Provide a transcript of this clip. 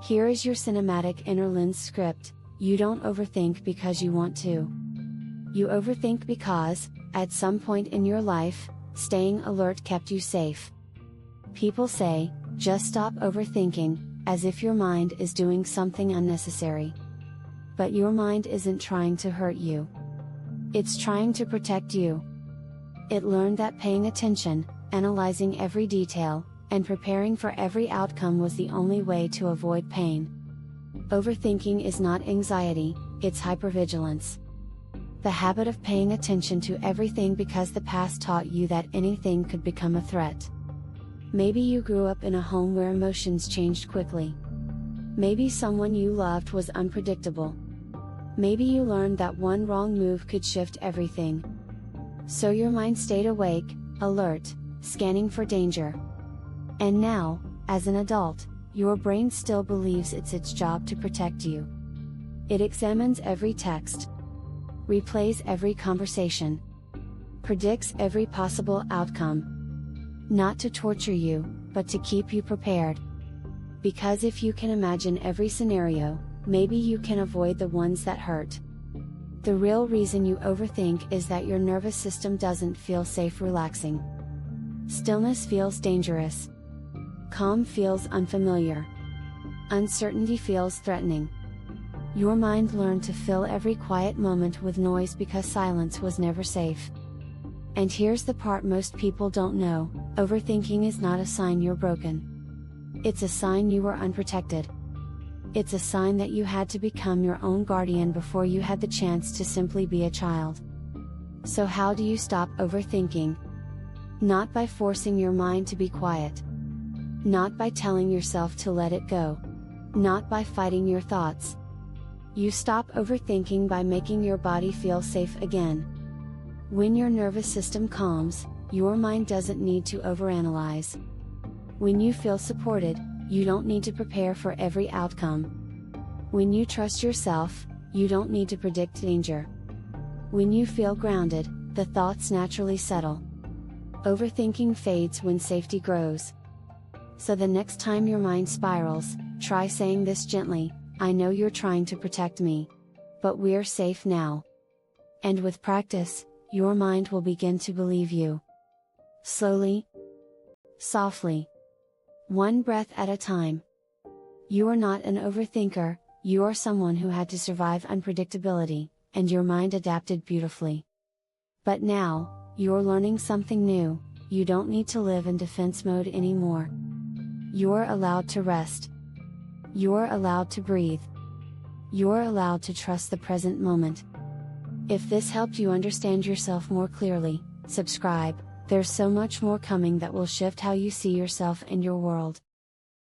Here is your cinematic inner lens script. You don't overthink because you want to. You overthink because, at some point in your life, staying alert kept you safe. People say, just stop overthinking, as if your mind is doing something unnecessary. But your mind isn't trying to hurt you. It's trying to protect you. It learned that paying attention, analyzing every detail, and preparing for every outcome was the only way to avoid pain. Overthinking is not anxiety, it's hypervigilance. The habit of paying attention to everything because the past taught you that anything could become a threat. Maybe you grew up in a home where emotions changed quickly. Maybe someone you loved was unpredictable. Maybe you learned that one wrong move could shift everything. So your mind stayed awake, alert, scanning for danger. And now, as an adult, your brain still believes it's its job to protect you. It examines every text, replays every conversation, predicts every possible outcome. Not to torture you, but to keep you prepared. Because if you can imagine every scenario, maybe you can avoid the ones that hurt. The real reason you overthink is that your nervous system doesn't feel safe relaxing. Stillness feels dangerous. Calm feels unfamiliar. Uncertainty feels threatening. Your mind learned to fill every quiet moment with noise because silence was never safe. And here's the part most people don't know: overthinking is not a sign you're broken. It's a sign you were unprotected. It's a sign that you had to become your own guardian before you had the chance to simply be a child. So how do you stop overthinking? Not by forcing your mind to be quiet. Not by telling yourself to let it go. Not by fighting your thoughts. You stop overthinking by making your body feel safe again. When your nervous system calms, your mind doesn't need to overanalyze. When you feel supported, you don't need to prepare for every outcome. When you trust yourself, you don't need to predict danger. When you feel grounded, the thoughts naturally settle. Overthinking fades when safety grows. So the next time your mind spirals, try saying this gently: I know you're trying to protect me. But we're safe now. And with practice, your mind will begin to believe you. Slowly, softly, one breath at a time. You are not an overthinker, you are someone who had to survive unpredictability, and your mind adapted beautifully. But now, you're learning something new: you don't need to live in defense mode anymore. You're allowed to rest. You're allowed to breathe. You're allowed to trust the present moment. If this helped you understand yourself more clearly, subscribe. There's so much more coming that will shift how you see yourself and your world.